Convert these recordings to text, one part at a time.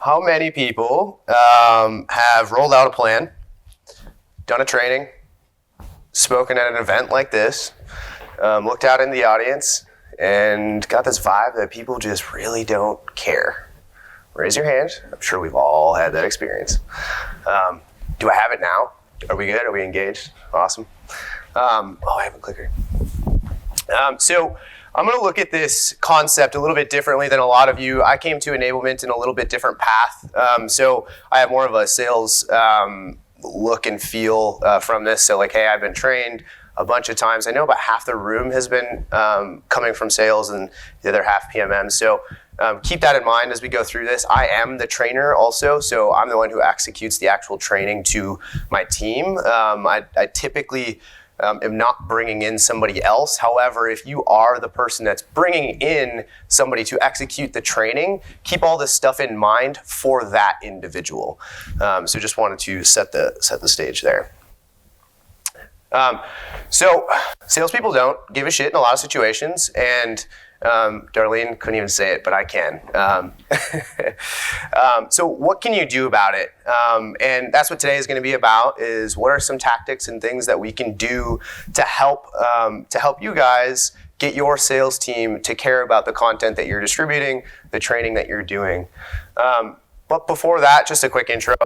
How many people have rolled out a plan, done a training, spoken at an event like this, looked out in the audience, and got this vibe that people just really don't care? Raise your hand. I'm sure we've all had that experience. Do I have it now? Are we good? Are we engaged? Awesome. I have a clicker. So I'm going to look at this concept a little bit differently than a lot of you. I came to enablement in a little bit different path. So I have more of a sales look and feel from this. So like, hey, I've been trained a bunch of times. I know about half the room has been coming from sales and the other half PMM. So keep that in mind as we go through this. I am the trainer also, so I'm the one who executes the actual training to my team. I typically am not bringing in somebody else. However, if you are the person that's bringing in somebody to execute the training, keep all this stuff in mind for that individual. So just wanted to set the stage there. So salespeople don't give a shit in a lot of situations, and Darlene couldn't even say it, but I can. So what can you do about it? And that's what today is going to be about, is what are some tactics and things that we can do to help you guys get your sales team to care about the content that you're distributing, the training that you're doing. But before that, just a quick intro.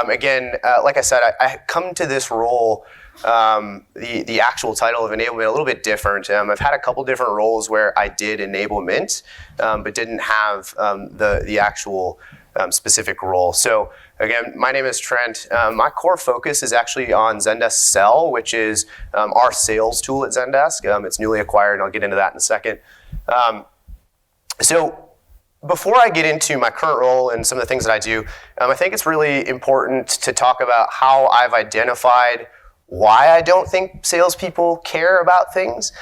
Again, like I said, I come to this role, the actual title of enablement, a little bit different. I've had a couple different roles where I did enablement, but didn't have the actual specific role. So again, my name is Trent. My core focus is actually on Zendesk Sell, which is our sales tool at Zendesk. It's newly acquired, and I'll get into that in a second. So before I get into my current role and some of the things that I do, I think it's really important to talk about how I've identified why I don't think salespeople care about things.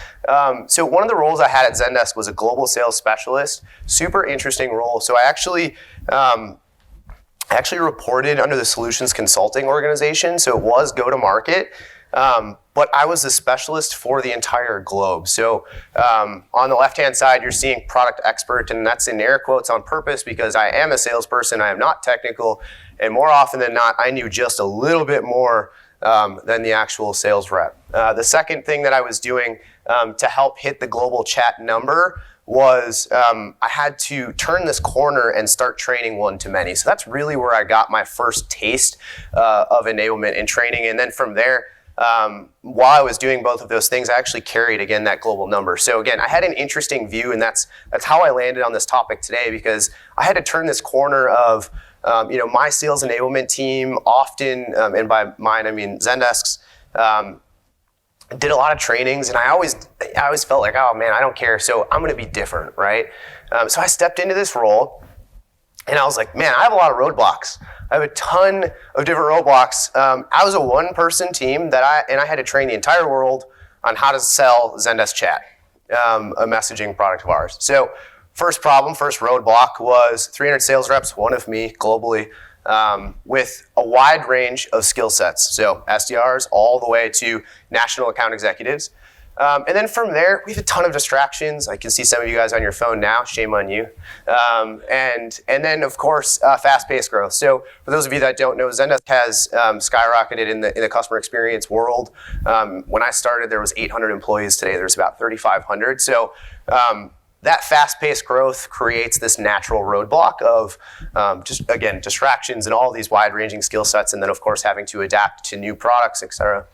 So one of the roles I had at Zendesk was a global sales specialist. Super interesting role. So I actually reported under the solutions consulting organization. So it was go-to-market. But I was the specialist for the entire globe. So on the left-hand side, you're seeing product expert, and that's in air quotes on purpose because I am a salesperson. I am not technical. And more often than not, I knew just a little bit more than the actual sales rep. The second thing that I was doing to help hit the global chat number was I had to turn this corner and start training one-to-many. So that's really where I got my first taste of enablement and training. And then from there, while I was doing both of those things, I actually carried, again, that global number. So again, I had an interesting view, and that's how I landed on this topic today, because I had to turn this corner of my sales enablement team often, and by mine I mean Zendesk's, did a lot of trainings, and I always felt like, oh man, I don't care, so I'm going to be different, right? So I stepped into this role, and I was like, man, I have a lot of roadblocks. I have a ton of different roadblocks. I was a one-person team I had to train the entire world on how to sell Zendesk Chat, a messaging product of ours. So first roadblock was 300 sales reps, one of me globally, with a wide range of skill sets. So SDRs all the way to national account executives. And then from there, we have a ton of distractions. I can see some of you guys on your phone now. Shame on you. And then, of course, fast-paced growth. So for those of you that don't know, Zendesk has skyrocketed in the customer experience world. When I started, there was 800 employees. Today, there's about 3,500. So that fast-paced growth creates this natural roadblock of distractions and all these wide-ranging skill sets, and then, of course, having to adapt to new products, et cetera.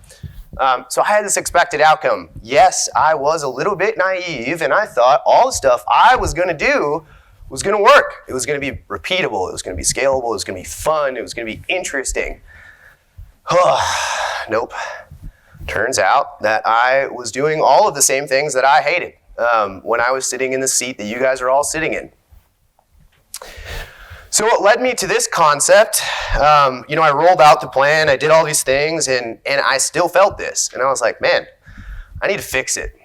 So I had this expected outcome. Yes, I was a little bit naive, and I thought all the stuff I was going to do was going to work. It was going to be repeatable. It was going to be scalable. It was going to be fun. It was going to be interesting. Nope. Turns out that I was doing all of the same things that I hated when I was sitting in the seat that you guys are all sitting in. So what led me to this concept, I rolled out the plan, I did all these things, and I still felt this. And I was like, man, I need to fix it.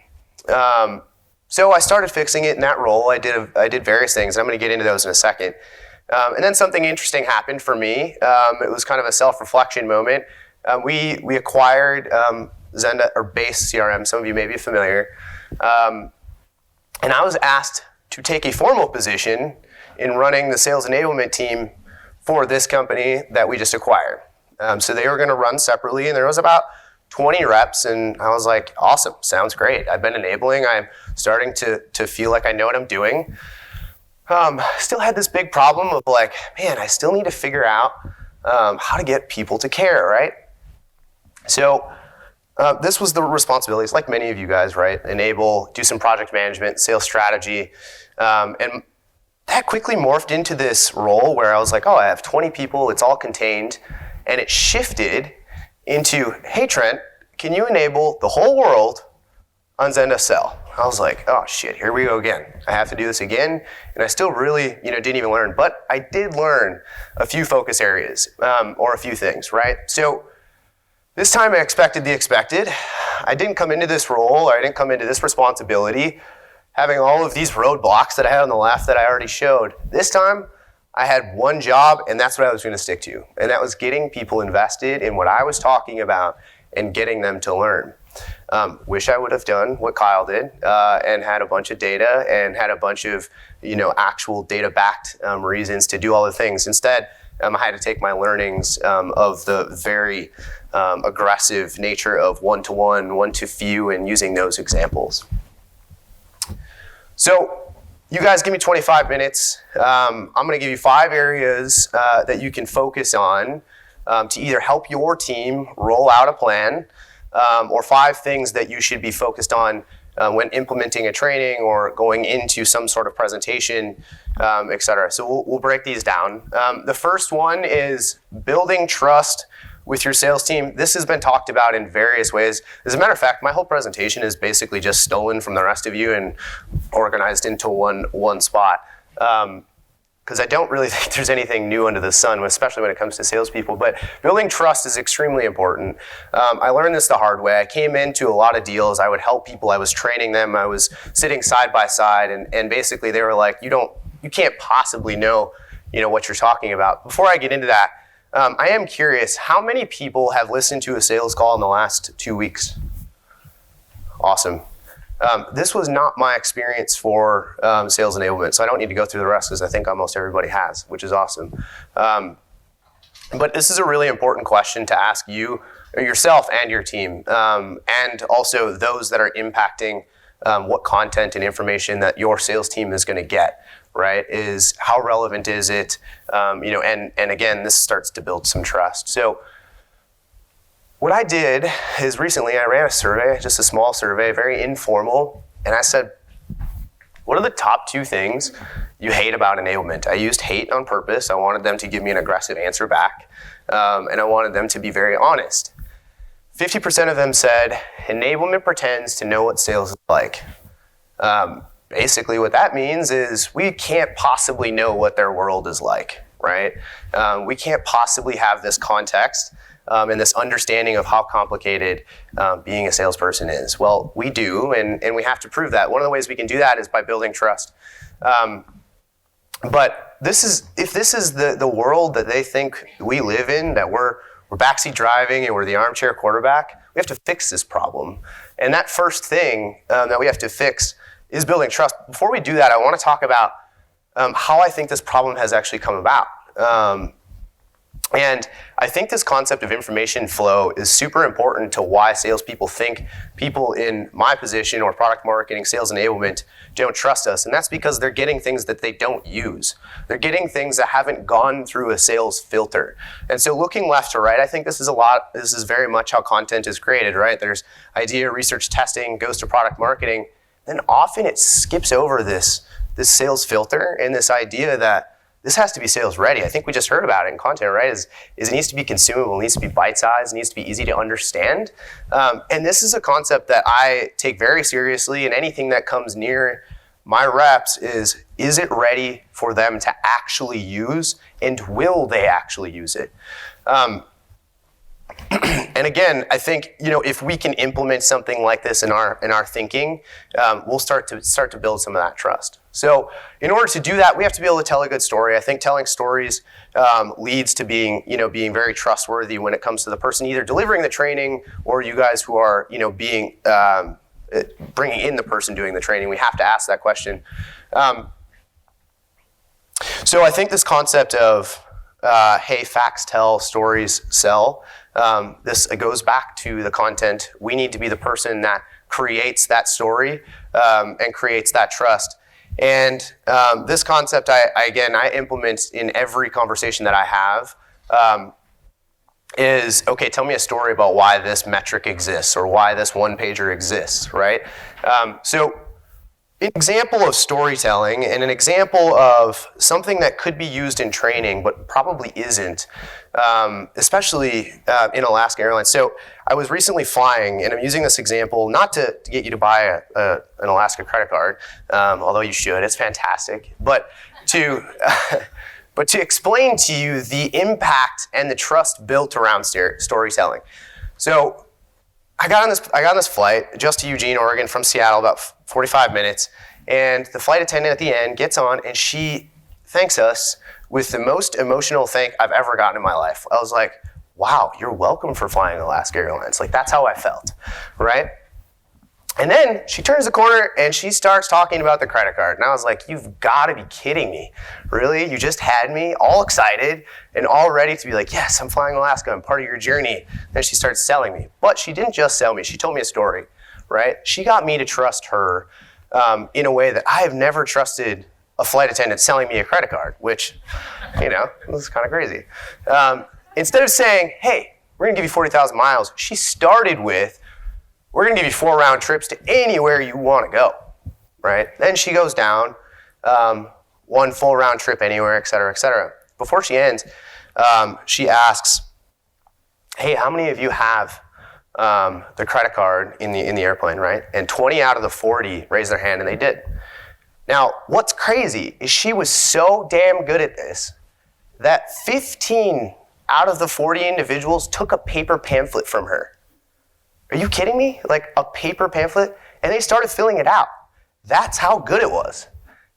So I started fixing it in that role. I did various things, and I'm going to get into those in a second. And then something interesting happened for me. It was kind of a self-reflection moment. We acquired Zendesk, or Base CRM. Some of you may be familiar. And I was asked to take a formal position in running the sales enablement team for this company that we just acquired. So they were going to run separately, and there was about 20 reps, and I was like, awesome, sounds great. I've been enabling. I'm starting to feel like I know what I'm doing. Still had this big problem of like, man, I still need to figure out how to get people to care, right? So this was the responsibilities, like many of you guys, right? Enable, do some project management, sales strategy, and that quickly morphed into this role where I was like, oh, I have 20 people, it's all contained, and it shifted into, hey, Trent, can you enable the whole world on Zendesk Sell? I was like, oh shit, here we go again. I have to do this again, and I still really, didn't even learn, but I did learn a few focus areas, or a few things, right? So this time I expected the expected. I didn't come into this role, or I didn't come into this responsibility having all of these roadblocks that I had on the left that I already showed. This time, I had one job, and that's what I was going to stick to, and that was getting people invested in what I was talking about and getting them to learn. Wish I would have done what Kyle did and had a bunch of data and had a bunch of actual data-backed reasons to do all the things. Instead, I had to take my learnings of the very aggressive nature of one-to-one, one-to-few, and using those examples. So you guys give me 25 minutes. I'm going to give you 5 areas that you can focus on to either help your team roll out a plan, or 5 things that you should be focused on when implementing a training or going into some sort of presentation, et cetera. So we'll break these down. The first one is building trust with your sales team. This has been talked about in various ways. As a matter of fact, my whole presentation is basically just stolen from the rest of you and organized into one spot. Because I don't really think there's anything new under the sun, especially when it comes to salespeople. But building trust is extremely important. I learned this the hard way. I came into a lot of deals. I would help people. I was training them. I was sitting side by side, and basically they were like, you can't possibly know, what you're talking about. Before I get into that, I am curious, how many people have listened to a sales call in the last 2 weeks? Awesome. This was not my experience for sales enablement, so I don't need to go through the rest because I think almost everybody has, which is awesome. But this is a really important question to ask you, yourself and your team, and also those that are impacting what content and information that your sales team is going to get, right? Is how relevant is it? And again, this starts to build some trust. So what I did is recently I ran a survey, just a small survey, very informal, and I said, what are the top 2 things you hate about enablement? I used hate on purpose. I wanted them to give me an aggressive answer back, and I wanted them to be very honest. 50% of them said, enablement pretends to know what sales is like. Basically what that means is we can't possibly know what their world is like, right? We can't possibly have this context and this understanding of how complicated being a salesperson is. Well, we do, and we have to prove that. One of the ways we can do that is by building trust. But if this is the world that they think we live in, that we're backseat driving and we're the armchair quarterback, we have to fix this problem. And that first thing that we have to fix is building trust. Before we do that, I want to talk about how I think this problem has actually come about. And I think this concept of information flow is super important to why salespeople think people in my position or product marketing, sales enablement don't trust us. And that's because they're getting things that they don't use. They're getting things that haven't gone through a sales filter. And so looking left to right, I think this is very much how content is created, right? There's idea, research, testing, goes to product marketing. Then often it skips over this sales filter and this idea that this has to be sales ready. I think we just heard about it in content, right? Is it needs to be consumable, it needs to be bite-sized, it needs to be easy to understand. And this is a concept that I take very seriously, and anything that comes near my reps is it ready for them to actually use, and will they actually use it? And again, I think if we can implement something like this in our thinking, we'll start to build some of that trust. So in order to do that, we have to be able to tell a good story. I think telling stories leads to being very trustworthy when it comes to the person either delivering the training or you guys who are being bringing in the person doing the training. We have to ask that question. So I think this concept of, hey, facts tell, stories sell, this goes back to the content. We need to be the person that creates that story and creates that trust. And this concept, I implement in every conversation that I have, is, okay, tell me a story about why this metric exists or why this one-pager exists, right? So an example of storytelling and an example of something that could be used in training but probably isn't, especially in Alaska Airlines. So I was recently flying, and I'm using this example not to get you to buy an Alaska credit card, although you should, it's fantastic, but to explain to you the impact and the trust built around storytelling. So I got on this flight just to Eugene, Oregon from Seattle, about 45 minutes, and the flight attendant at the end gets on and she thanks us with the most emotional thank I've ever gotten in my life. I was like, wow, you're welcome for flying Alaska Airlines. Like, that's how I felt, right? And then she turns the corner and she starts talking about the credit card. And I was like, you've got to be kidding me. Really? You just had me all excited and all ready to be like, yes, I'm flying Alaska. I'm part of your journey. Then she starts selling me. But she didn't just sell me. She told me a story, right? She got me to trust her in a way that I have never trusted a flight attendant selling me a credit card, which, was kind of crazy. Instead of saying, hey, we're going to give you 40,000 miles, she started with, we're going to give you 4 round trips to anywhere you want to go, right? Then she goes down, 1 full round trip anywhere, et cetera, et cetera. Before she ends, she asks, hey, how many of you have the credit card in the airplane, right? And 20 out of the 40 raised their hand, and they did. Now, what's crazy is she was so damn good at this that 15 out of the 40 individuals took a paper pamphlet from her. Are you kidding me? Like a paper pamphlet? And they started filling it out. That's how good it was.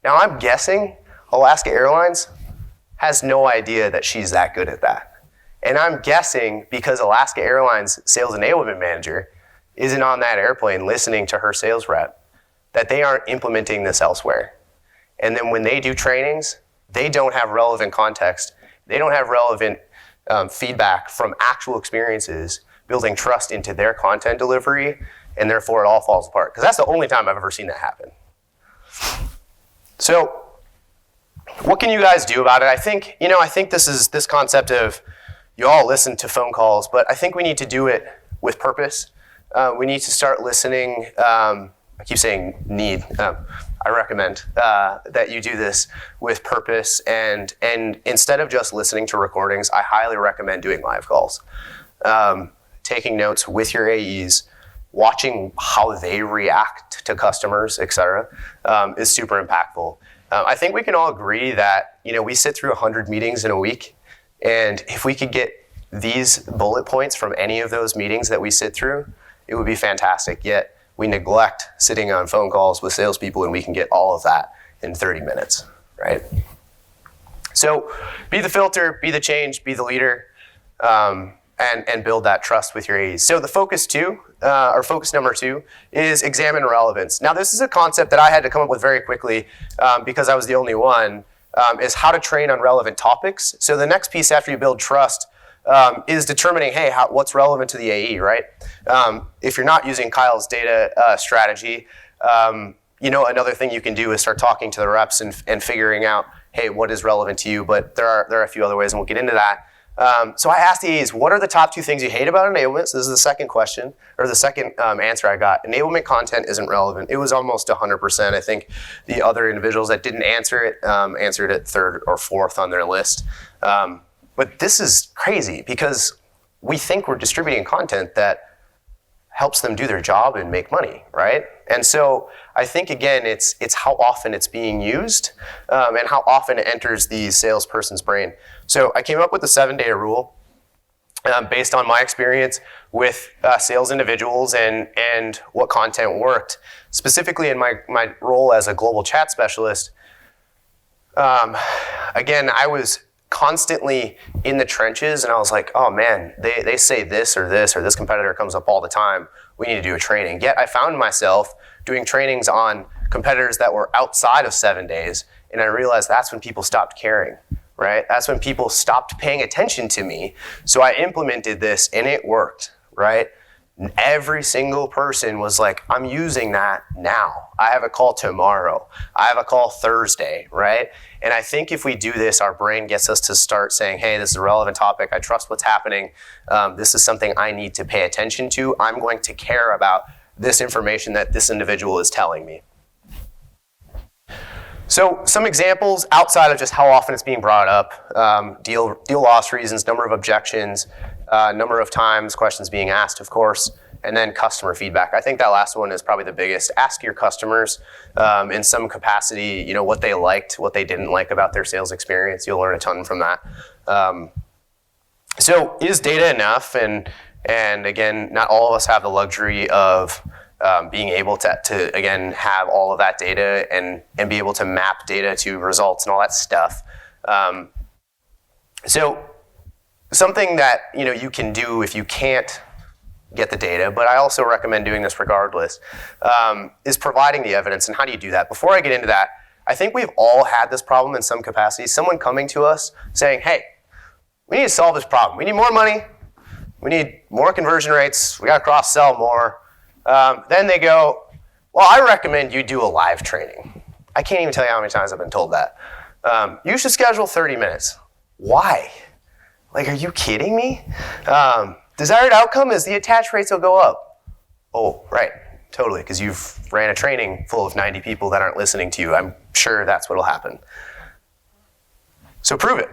Now I'm guessing Alaska Airlines has no idea that she's that good at that. And I'm guessing because Alaska Airlines sales enablement manager isn't on that airplane listening to her sales rep, that they aren't implementing this elsewhere. And then when they do trainings, they don't have relevant context. They don't have relevant feedback from actual experiences building trust into their content delivery, and therefore it all falls apart. Because that's the only time I've ever seen that happen. So what can you guys do about it? I think this concept of you all listen to phone calls, but I think we need to do it with purpose. We need to start listening. I keep saying need. I recommend that you do this with purpose, and instead of just listening to recordings, I highly recommend doing live calls. Taking notes with your AEs, watching how they react to customers, et cetera, is super impactful. I think we can all agree that we sit through 100 meetings in a week, and if we could get these bullet points from any of those meetings that we sit through, it would be fantastic. Yet we neglect sitting on phone calls with salespeople, and we can get all of that in 30 minutes, right? So be the filter, be the change, be the leader. And build that trust with your AEs. So the focus number 2 is examine relevance. Now this is a concept that I had to come up with very quickly because I was the only one, is how to train on relevant topics. So the next piece after you build trust is determining, hey, what's relevant to the AE, right? If you're not using Kyle's data strategy, another thing you can do is start talking to the reps and figuring out, hey, what is relevant to you? But there are a few other ways, and we'll get into that. So I asked the AEs, what are the top 2 things you hate about enablement? So this is the second question, or the second answer I got. Enablement content isn't relevant. It was almost 100%. I think the other individuals that didn't answer it answered it 3rd or 4th on their list. But this is crazy because we think we're distributing content that helps them do their job and make money, right? And so I think, again, it's how often it's being used and how often it enters the salesperson's brain. So I came up with the 7-day rule based on my experience with sales individuals and what content worked. Specifically in my role as a global chat specialist, again, I was constantly in the trenches, and I was like, oh man, they say this or this competitor comes up all the time. we need to do a training. Yet I found myself doing trainings on competitors that were outside of 7 days, and I realized that's when people stopped caring, right? That's when people stopped paying attention to me. So I implemented this and it worked, right? Every single person was like, I'm using that now. I have a call tomorrow. I have a call Thursday, right? And I think if we do this, our brain gets us to start saying, hey, this is a relevant topic. I trust what's happening. This is something I need to pay attention to. I'm going to care about this information that this individual is telling me. So some examples outside of just how often it's being brought up, deal loss reasons, number of objections, number of times questions being asked, of course, and then customer feedback. I think that last one is probably the biggest. Ask your customers in some capacity, what they liked, what they didn't like about their sales experience. You'll learn a ton from that. So is data enough? And again, not all of us have the luxury of being able to again, have all of that data and be able to map data to results and all that stuff. So something that you can do if you can't get the data, but I also recommend doing this regardless, is providing the evidence. And how do you do that? Before I get into that, I think we've all had this problem in some capacity. Someone coming to us saying, hey, we need to solve this problem. We need more money. We need more conversion rates. We got to cross-sell more. Then they go, well, I recommend you do a live training. I can't even tell you how many times I've been told that. You should schedule 30 minutes. Why? Like, are you kidding me? Desired outcome is the attach rates will go up. Oh, right, totally, because you've ran a training full of 90 people that aren't listening to you. I'm sure that's what'll happen. So prove it,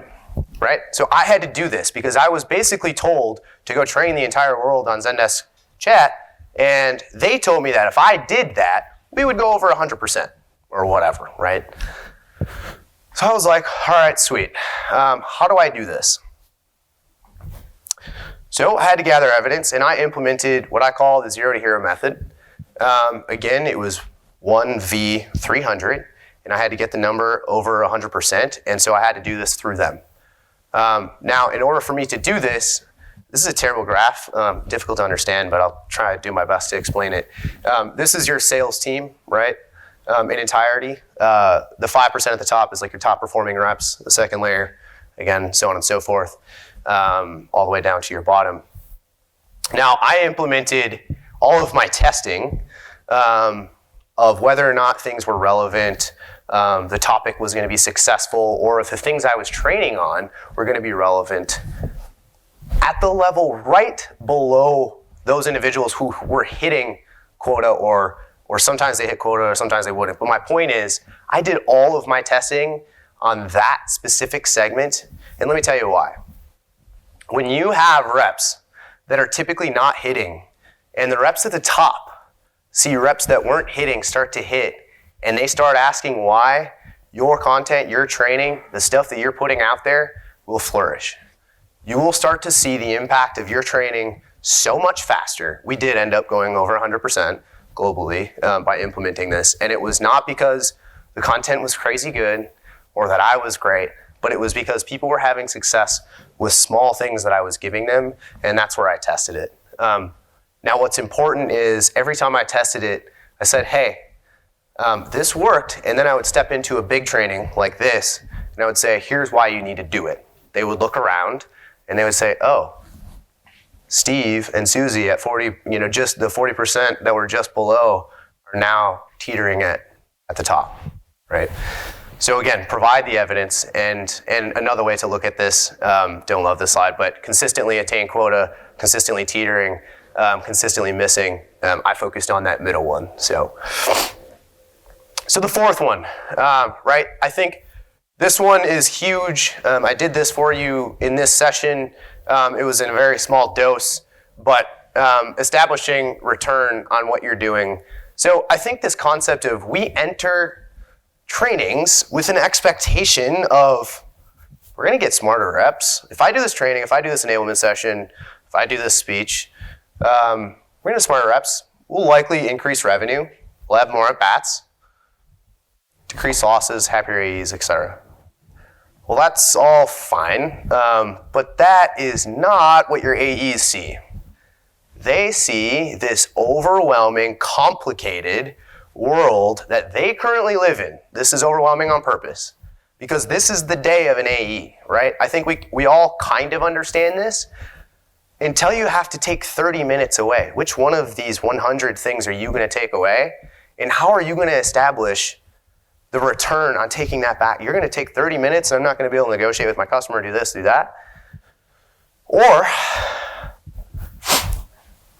right? So I had to do this because I was basically told to go train the entire world on Zendesk chat, and they told me that if I did that, we would go over 100% or whatever, right? So I was like, all right, sweet. How do I do this? So I had to gather evidence, and I implemented what I call the 0 to hero method. Again, it was 1v300, and I had to get the number over 100%, and so I had to do this through them. Now, in order for me to do this is a terrible graph, difficult to understand, but I'll try to do my best to explain it. This is your sales team, right, in entirety. The 5% at the top is like your top performing reps, the second layer, again, so on and so forth. All the way down to your bottom. Now, I implemented all of my testing of whether or not things were relevant, the topic was going to be successful, or if the things I was training on were going to be relevant at the level right below those individuals who were hitting quota, or sometimes they hit quota, or sometimes they wouldn't. But my point is, I did all of my testing on that specific segment, and let me tell you why. When you have reps that are typically not hitting, and the reps at the top see reps that weren't hitting start to hit, and they start asking why, your content, your training, the stuff that you're putting out there will flourish. You will start to see the impact of your training so much faster. We did end up going over 100% globally by implementing this, and it was not because the content was crazy good or that I was great, but it was because people were having success with small things that I was giving them, and that's where I tested it. Now, what's important is every time I tested it, I said, hey, this worked, and then I would step into a big training like this, and I would say, here's why you need to do it. They would look around, and they would say, oh, Steve and Susie at 40, just the 40% that were just below are now teetering at the top, right? So again, provide the evidence, and another way to look at this, don't love this slide, but consistently attain quota, consistently teetering, consistently missing. I focused on that middle one. So the fourth one, right? I think this one is huge. I did this for you in this session. It was in a very small dose, but establishing return on what you're doing. So I think this concept of we enter trainings with an expectation of we're going to get smarter reps. If I do this training, if I do this enablement session, if I do this speech, we're going to get smarter reps. We'll likely increase revenue. We'll have more at-bats, decrease losses, happier AEs, etc. Well, that's all fine, but that is not what your AEs see. They see this overwhelming, complicated world that they currently live in. This is overwhelming on purpose because this is the day of an AE, right? I think we all kind of understand this until you have to take 30 minutes away. Which one of these 100 things are you going to take away? And how are you going to establish the return on taking that back? You're going to take 30 minutes and I'm not going to be able to negotiate with my customer, do this, do that. Or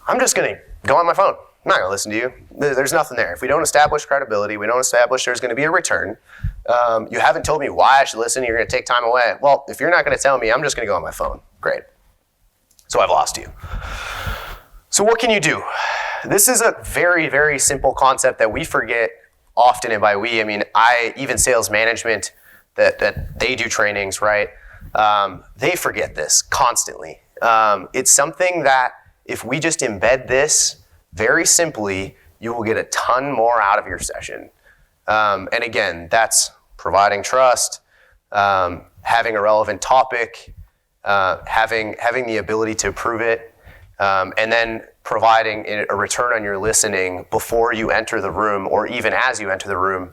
I'm just going to go on my phone. I'm not going to listen to you. There's nothing there. If we don't establish credibility, we don't establish there's going to be a return. You haven't told me why I should listen. You're going to take time away. Well, if you're not going to tell me, I'm just going to go on my phone. Great. So I've lost you. So what can you do? This is a very, very simple concept that we forget often. And by we, I mean even sales management that they do trainings, right? They forget this constantly. It's something that if we just embed this very simply, you will get a ton more out of your session. And again, that's providing trust, having a relevant topic, having the ability to prove it, and then providing a return on your listening before you enter the room or even as you enter the room.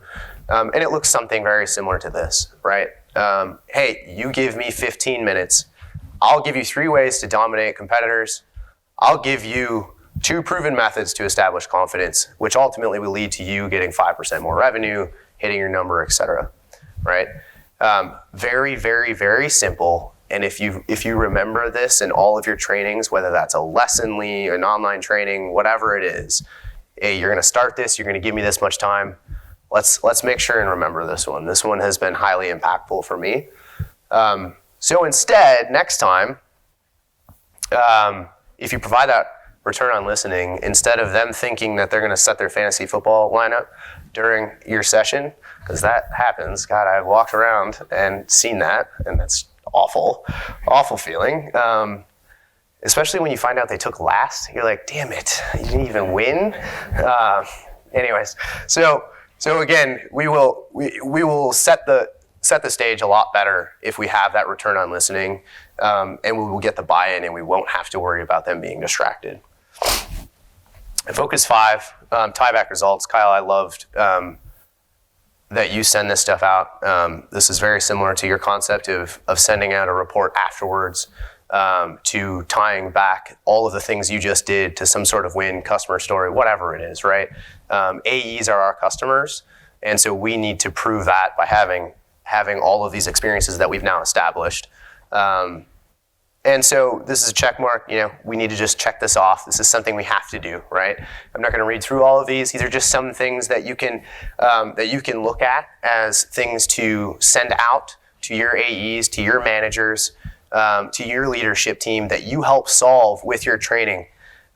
And it looks something very similar to this, right? Hey, you give me 15 minutes. I'll give you 3 ways to dominate competitors. I'll give you 2 proven methods to establish confidence, which ultimately will lead to you getting 5% more revenue, hitting your number, et cetera, right? Very, very, very simple. And if you remember this in all of your trainings, whether that's a Lessonly, an online training, whatever it is, hey, you're going to start this, you're going to give me this much time. Let's make sure and remember this one. This one has been highly impactful for me. So instead, next time, if you provide that return on listening, instead of them thinking that they're going to set their fantasy football lineup during your session, because that happens. God, I've walked around and seen that, and that's awful feeling. Especially when you find out they took last, you're like, damn it, you didn't even win. Anyways, so again, we will set the stage a lot better if we have that return on listening, and we will get the buy-in, and we won't have to worry about them being distracted. And focus 5, tie-back results. Kyle, I loved that you send this stuff out. This is very similar to your concept of sending out a report afterwards, to tying back all of the things you just did to some sort of win, customer story, whatever it is, right? AEs are our customers, and so we need to prove that by having all of these experiences that we've now established. And so this is a check mark. We need to just check this off. This is something we have to do, right? I'm not going to read through all of these. These are just some things that you can look at as things to send out to your AEs, to your managers, to your leadership team that you help solve with your training.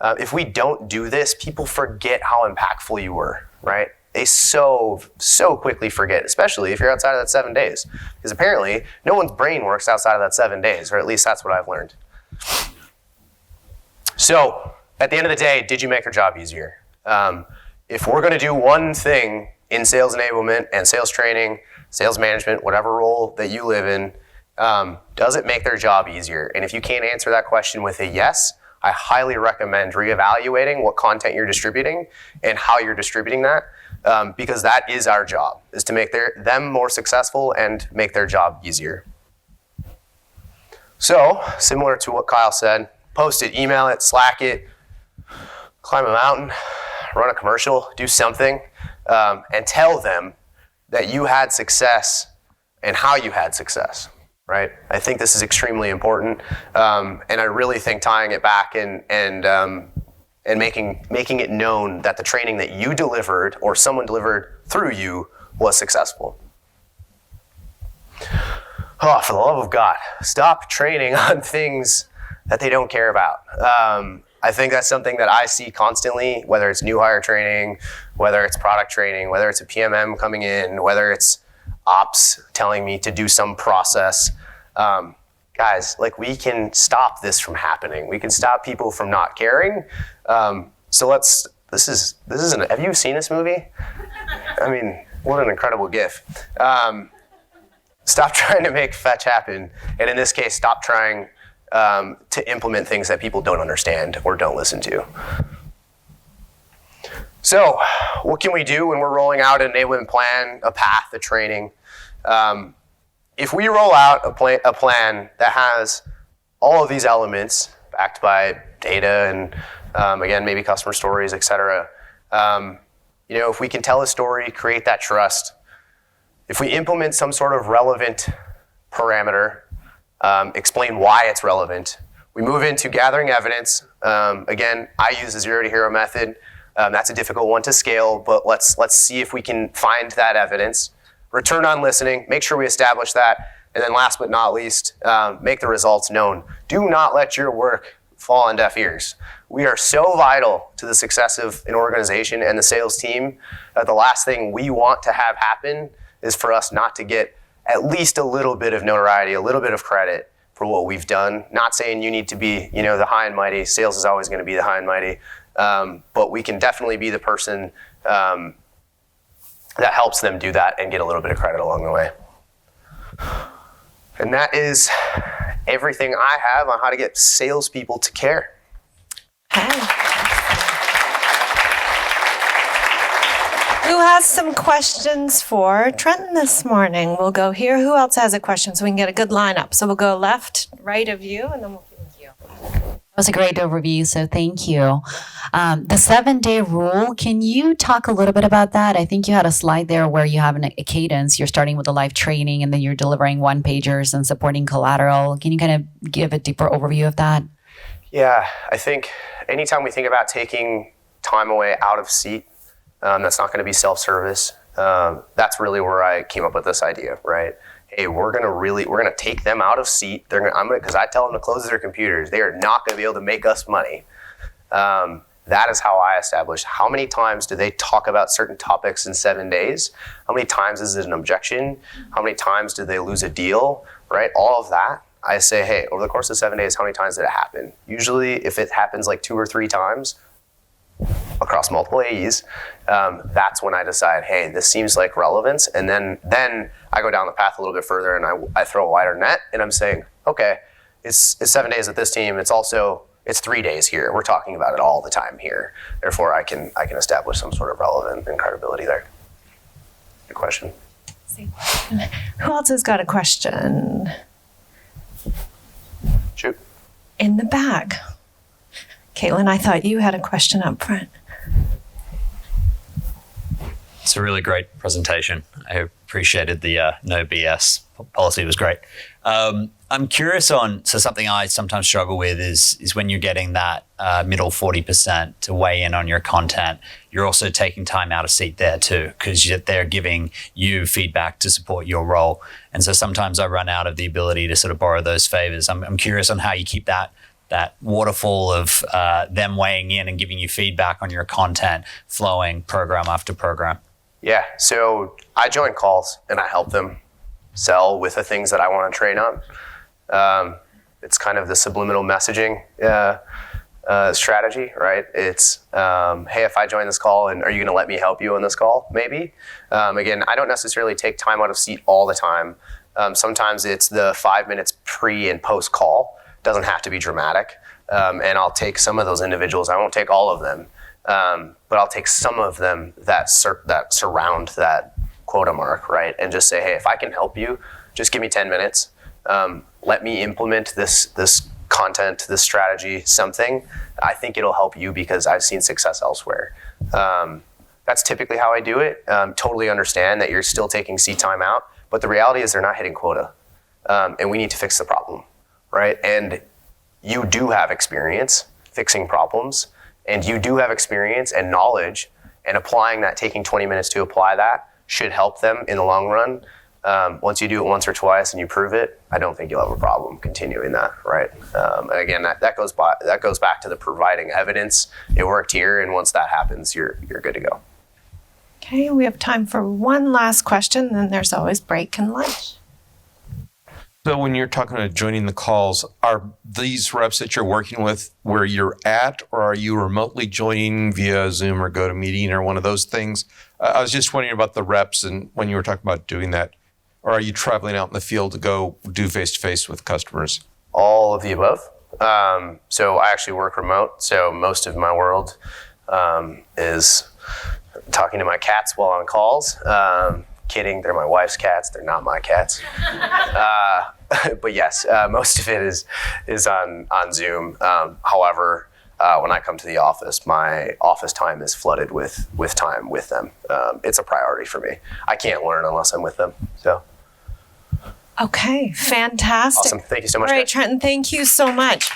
If we don't do this, people forget how impactful you were, right? They so quickly forget, especially if you're outside of that 7 days. Because apparently, no one's brain works outside of that 7 days, or at least that's what I've learned. So, at the end of the day, did you make their job easier? If we're going to do one thing in sales enablement and sales training, sales management, whatever role that you live in, does it make their job easier? And if you can't answer that question with a yes, I highly recommend reevaluating what content you're distributing and how you're distributing that. Because that is our job, is to make them more successful and make their job easier. So, similar to what Kyle said, post it, email it, Slack it, climb a mountain, run a commercial, do something, and tell them that you had success and how you had success, right? I think this is extremely important, and I really think tying it back and making it known that the training that you delivered or someone delivered through you was successful. Oh, for the love of God, stop training on things that they don't care about. I think that's something that I see constantly, whether it's new hire training, whether it's product training, whether it's a PMM coming in, whether it's ops telling me to do some process. Guys, we can stop this from happening. We can stop people from not caring. Have you seen this movie? I mean, what an incredible gift. Stop trying to make fetch happen. And in this case, stop trying to implement things that people don't understand or don't listen to. So what can we do when we're rolling out an enablement plan, a path, a training? If we roll out a plan that has all of these elements backed by data and, again, maybe customer stories, et cetera, if we can tell a story, create that trust, if we implement some sort of relevant parameter, explain why it's relevant, we move into gathering evidence. Again, I use the zero to hero method. That's a difficult one to scale, but let's see if we can find that evidence. Return on listening, make sure we establish that. And then last but not least, make the results known. Do not let your work fall on deaf ears. We are so vital to the success of an organization and the sales team that the last thing we want to have happen is for us not to get at least a little bit of notoriety, a little bit of credit for what we've done. Not saying you need to be, the high and mighty. Sales is always going to be the high and mighty. But we can definitely be the person that helps them do that and get a little bit of credit along the way. And that is everything I have on how to get salespeople to care. Who has some questions for Trenton this morning? We'll go here. Who else has a question so we can get a good lineup? So we'll go left, right of you, and then we'll thank you. That was a great overview, so thank you. The 7-day rule, can you talk a little bit about that? I think you had a slide there where you have a cadence. You're starting with the live training, and then you're delivering one-pagers and supporting collateral. Can you kind of give a deeper overview of that? Yeah, I think anytime we think about taking time away out of seat, that's not going to be self-service. That's really where I came up with this idea, right? Hey, we're gonna take them out of seat. Because I tell them to close their computers. They are not going to be able to make us money. That is how I established how many times do they talk about certain topics in 7 days? How many times is it an objection? How many times did they lose a deal, right? All of that. I say, hey, over the course of 7 days, how many times did it happen? Usually, if it happens like 2 or 3 times across multiple AEs, that's when I decide, hey, this seems like relevance. And then I go down the path a little bit further and I throw a wider net and I'm saying, okay, it's 7 days at this team. It's 3 days here. We're talking about it all the time here. Therefore, I can establish some sort of relevance and credibility there. Good question. Who else has got a question? Shoot. In the back. Caitlin, I thought you had a question up front. It's a really great presentation. I appreciated the no BS policy. It was great. I'm curious on, so something I sometimes struggle with is when you're getting that middle 40% to weigh in on your content, you're also taking time out of seat there too, because they're giving you feedback to support your role. And so sometimes I run out of the ability to sort of borrow those favors. I'm curious on how you keep that waterfall of them weighing in and giving you feedback on your content flowing program after program. Yeah, so I join calls and I help them sell with the things that I want to train on. It's kind of the subliminal messaging strategy, right? It's, hey, if I join this call, and are you going to let me help you on this call? Maybe. Again, I don't necessarily take time out of seat all the time. Sometimes it's the 5 minutes pre and post call. Doesn't have to be dramatic. And I'll take some of those individuals. I won't take all of them, but I'll take some of them that surround that quota mark, right? And just say, hey, if I can help you, just give me 10 minutes. Let me implement this content, this strategy, something. I think it'll help you because I've seen success elsewhere. That's typically how I do it. Totally understand that you're still taking seat time out, but the reality is they're not hitting quota. And we need to fix the problem, right? And you do have experience fixing problems, and you do have experience and knowledge, and applying that, taking 20 minutes to apply that should help them in the long run. Once you do it once or twice and you prove it, I don't think you'll have a problem continuing that, right? And again, that goes back to the providing evidence. It worked here, and once that happens, you're good to go. Okay, we have time for one last question, then there's always break and lunch. So when you're talking about joining the calls, are these reps that you're working with where you're at, or are you remotely joining via Zoom or GoToMeeting or one of those things? I was just wondering about the reps and when you were talking about doing that, or are you traveling out in the field to go do face-to-face with customers? All of the above. So I actually work remote, so most of my world is talking to my cats while on calls. Kidding, they're my wife's cats. They're not my cats. But yes, most of it is on Zoom. However, when I come to the office, my office time is flooded with time with them. It's a priority for me. I can't learn unless I'm with them. So. Okay, fantastic. Awesome. Thank you so much, All right, guys. Trenton, thank you so much.